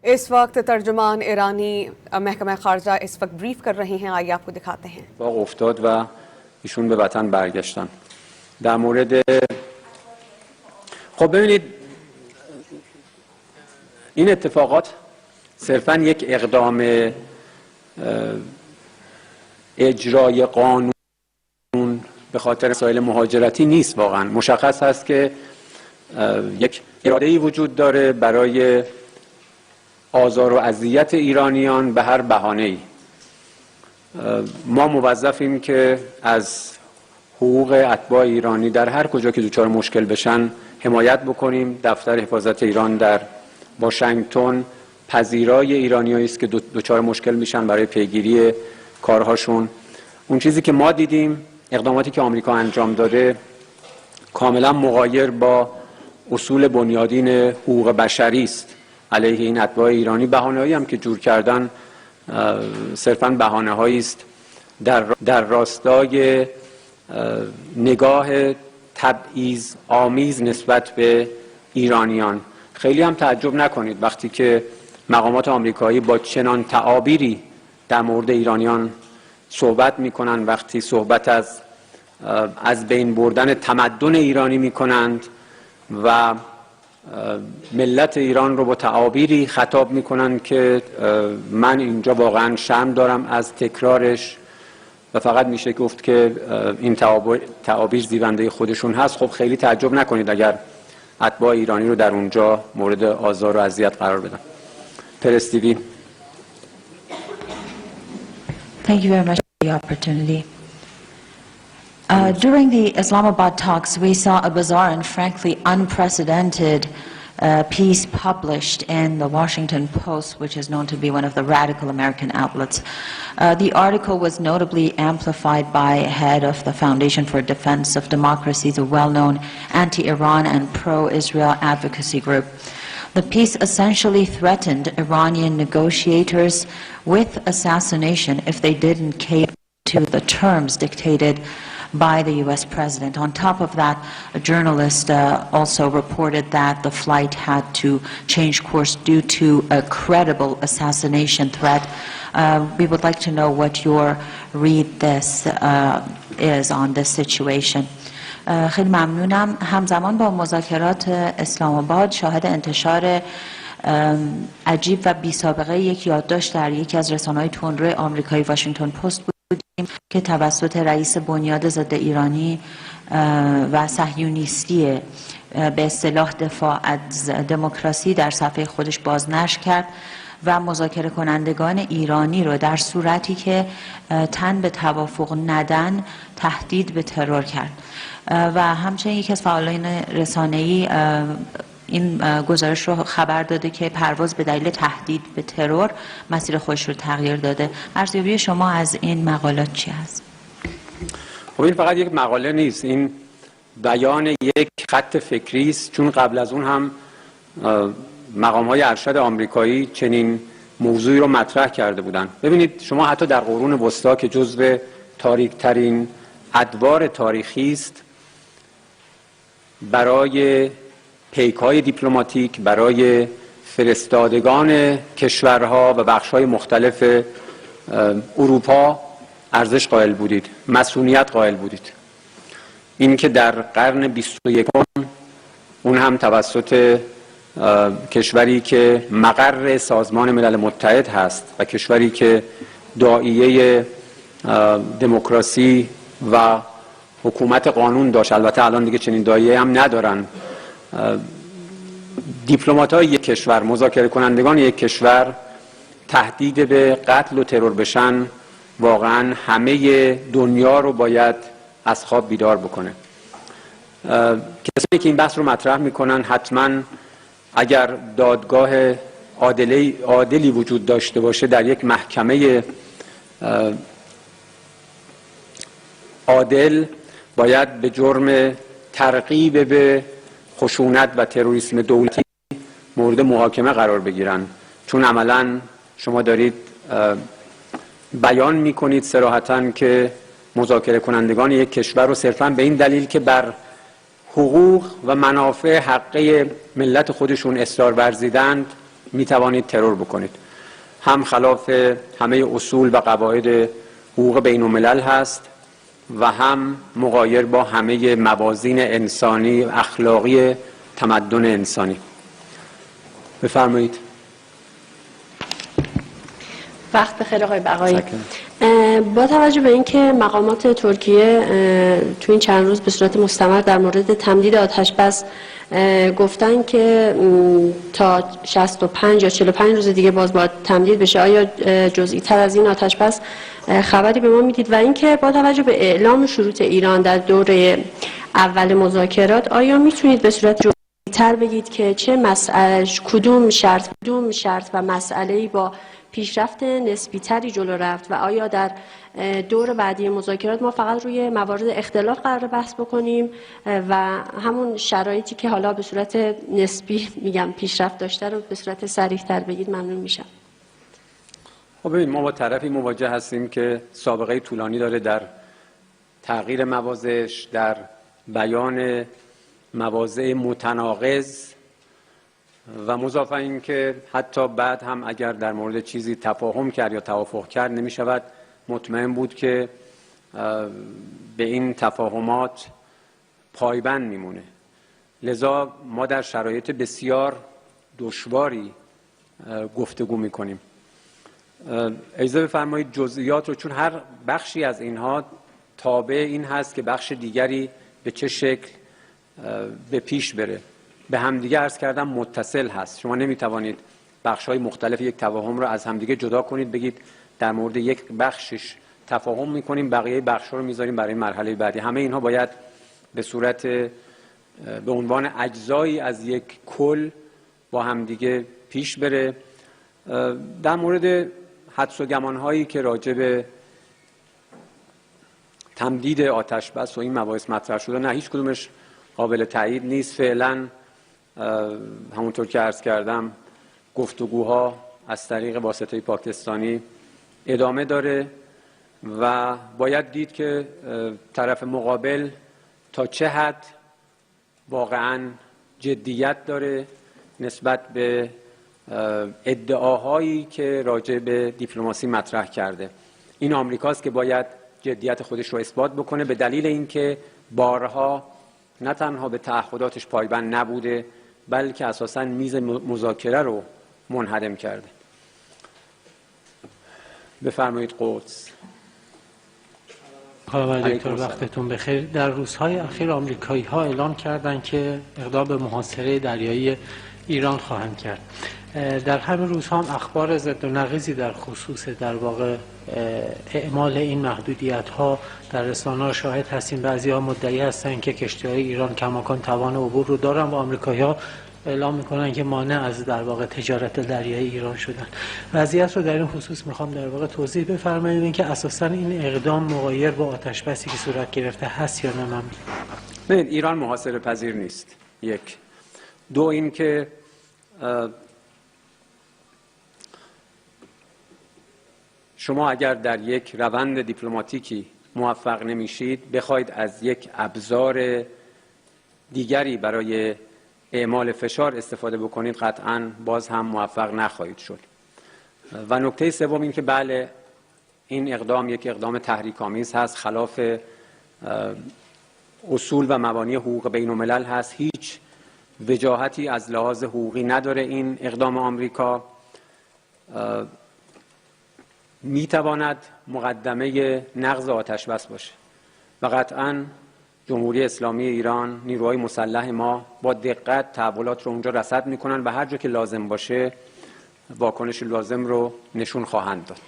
इस वक्त तर्जुमान ईरानी महकमा खारजा इस वक्त ब्रीफ कर रहे हैं, आइए आपको दिखाते हैं. افتاد و ایشون به وطن برگشتن. در مورد خب ببینید این اتفاقات صرفاً یک اقدام اجرای قانون به خاطر مسائل مهاجرتی نیست. واقعا مشخص هست که یک اراده‌ای وجود داره برای آزار و اذیت ایرانیان به هر بهانه‌ای. ما موظفیم که از حقوق اتباع ایرانی در هر کجا که دچار مشکل بشن حمایت بکنیم. دفتر حفاظت ایران در واشنگتن پذیرای ایرانیایی است که دچار مشکل میشن برای پیگیری کارهاشون. اون چیزی که ما دیدیم، اقداماتی که آمریکا انجام داده کاملا مغایر با اصول بنیادین حقوق بشری است علیه این اتباع ایرانی. بهانه‌هایی هم که جور کردن صرفاً بهانه‌هایی است در راستای نگاه تبعیض آمیز نسبت به ایرانیان. خیلی هم تعجب نکنید وقتی که مقامات آمریکایی با چنان تعابیری در مورد ایرانیان صحبت میکنند، وقتی صحبت از بین بردن تمدن ایرانی میکنند و ملت ایران رو با تعابیری خطاب میکنند که من اینجا واقعا شرم دارم از تکرارش و فقط میشه گفت که این تعابیر زیونده خودشون هست. خب خیلی تعجب نکنید اگر اتباع ایرانی رو در اونجا مورد آزار و اذیت قرار بدن. پرستیوی. Thank you very much for the opportunity. During the Islamabad talks, we saw a bizarre and frankly unprecedented piece published in the Washington Post, which is known to be one of the radical American outlets. The article was notably amplified by head of the Foundation for Defense of Democracy, the well-known anti-Iran and pro-Israel advocacy group. The piece essentially threatened Iranian negotiators with assassination if they didn't cater to the terms dictated by the U.S. President. On top of that, a journalist also reported that the flight had to change course due to a credible assassination threat. We would like to know what your read this is on this situation. خیلی ممنونم. همزمان با مذاکرات اسلام آباد شاهد انتشار عجیب و بی سابقه یک یادداشت در یکی از رسانه‌های تندرو آمریکایی واشنگتن پست بودیم که توسط رئیس بنیاد ضد ایرانی و صهیونیستی به اصطلاح دفاع از دموکراسی در صفحه خودش بازنشر کرد و مذاکره کنندگان ایرانی رو در صورتی که تن به توافق ندن تهدید به ترور کرد و همچنین یکی از فعالان رسانه‌ای این گزارش رو خبر داده که پرواز به دلیل تهدید به ترور مسیر خودش رو تغییر داده. ارزیابی شما از این مقالات چی هست؟ خب این فقط یک مقاله نیست، این بیان یک خط فکری است، چون قبل از اون هم مقام‌های ارشد آمریکایی چنین موضوعی رو مطرح کرده بودند. ببینید شما حتی در قرون وسطا که جزو تاریک‌ترین ادوار تاریخی است، برای پیک‌های دیپلماتیک، برای فرستادگان کشورها و بخش‌های مختلف اروپا ارزش قائل بودید، مسئولیت قائل بودید. این که در قرن 21 اون هم توسط کشوری که مقر سازمان ملل متحد هست و کشوری که داعیه دموکراسی و حکومت قانون داشت، البته الان دیگه چنین داعیه هم ندارن، دیپلمات‌های یک کشور، مذاکره کنندگان یک کشور تهدید به قتل و ترور بشن، واقعا همه دنیا رو باید از خواب بیدار بکنه. کسانی که این بحث رو مطرح میکنن حتما اگر دادگاه عادلی وجود داشته باشه در یک محکمه عادل، باید به جرم ترغیب به خشونت و تروریسم دولتی مورد محاکمه قرار بگیرن، چون عملاً شما دارید بیان میکنید صراحتاً که مذاکره کنندگان یک کشور رو صرفاً به این دلیل که بر حقوق و منافع حقه ملت خودشون اصرار ورزیدند می توانید ترور بکنید. هم خلاف همه اصول و قواعد حقوق بین الملل هست و هم مغایر با همه موازین انسانی و اخلاقی تمدن انسانی. بفرمایید. وقت بخیر آقای بقایی. با توجه به اینکه مقامات ترکیه تو این چند روز به صورت مستمر در مورد تمدید آتش بس گفتن که تا 65 یا 45 روز دیگه باز باید تمدید بشه، آیا جزئی تر از این آتش بس خبری به ما میدید؟ و اینکه با توجه به اعلام شروط ایران در دوره اول مذاکرات آیا میتونید به صورت جزئی تر بگید که چه مسئله، کدوم شرط و مسئله‌ای با پیشرفت نسبی تری جلو رفت و آیا در دور بعدی مذاکرات ما فقط روی موارد اختلاف قرار بحث بکنیم و همون شرایطی که حالا به صورت نسبی میگم پیشرفت داشته رو به صورت صریح تر بگید؟ ممنون میشم. خب ببین، ما با طرفی مواجه هستیم که سابقه طولانی داره در تغییر مواضعش، در بیان مواضع متناقض و مضافاً این که حتی بعد هم اگر در مورد چیزی تفاهم کرد یا توافق کرد نمی شود مطمئن بود که به این تفاهمات پایبند میمونه. لذا ما در شرایط بسیار دشواری گفتگو میکنیم. اجازه بفرمایید جزئیات رو، چون هر بخشی از اینها تابع این هست که بخش دیگری به چه شکل به پیش بره. به همدیگه عرض کردم متصل هست. شما نمیتوانید بخش‌های مختلف یک تفاهم رو از همدیگه جدا کنید بگید در مورد یک بخشش تفاهم میکنیم بقیه بخش‌ها رو میذاریم برای مرحله بعدی. همه اینها باید به صورت به عنوان اجزایی از یک کل با همدیگه پیش بره. در مورد حدس و گمان‌هایی که راجع به تمدید آتش بس و این مباحث مطرح شده، نه، هیچ کدومش قابل تایید نیست. فعلا همونطور که عرض کردم گفتگوها از طریق واسطه پاکستانی ادامه داره و باید دید که طرف مقابل تا چه حد واقعا جدیت داره نسبت به ادعاهایی که راجع به دیپلماسی مطرح کرده. این آمریکاست که باید جدیت خودش رو اثبات بکنه، به دلیل اینکه بارها نه تنها به تعهداتش پایبند نبوده بلکه اساساً میز مذاکره رو منهدم کرده. بفرمایید. قدس. آقای دکتر وقتتون بخیر. در روزهای اخیر آمریکایی‌ها اعلام کردند که اقدام به محاصره دریایی ایران خواهند کرد. در همین روزها هم اخبار ضد و نقیضی در خصوص در واقع اعمال این محدودیت‌ها در رسانه‌ها شاهد هستیم. بعضی‌ها مدعی هستند که کشتی‌های ایران کماکان توان عبور رو دارن و آمریکایی‌ها اعلام می‌کنن که مانع از در واقع تجارت دریایی ایران شدن. وضعیت رو در این خصوص می‌خوام در واقع توضیح بفرمایید اینکه اساساً این اقدام مغایر با آتش‌بسی که صورت گرفته هست یا نه؟ ببین، ایران محاصره پذیر نیست. یک. دو، این که شما اگر در یک روند دیپلماتیکی موفق نمیشید بخواید از یک ابزار دیگری برای اعمال فشار استفاده بکنید قطعاً باز هم موفق نخواهید شد. و نکته سوم این که بله، این اقدام یک اقدام تحریک‌آمیز هست، خلاف اصول و مبانی حقوق بین الملل هست. هیچ وجاهتی از لحاظ حقوقی نداره این اقدام آمریکا. میتواند مقدمه نقض آتش بس باشه و قطعاً جمهوری اسلامی ایران، نیروهای مسلح ما با دقت تحولات رو اونجا رصد میکنن و هر جا که لازم باشه واکنش لازم رو نشون خواهند داد.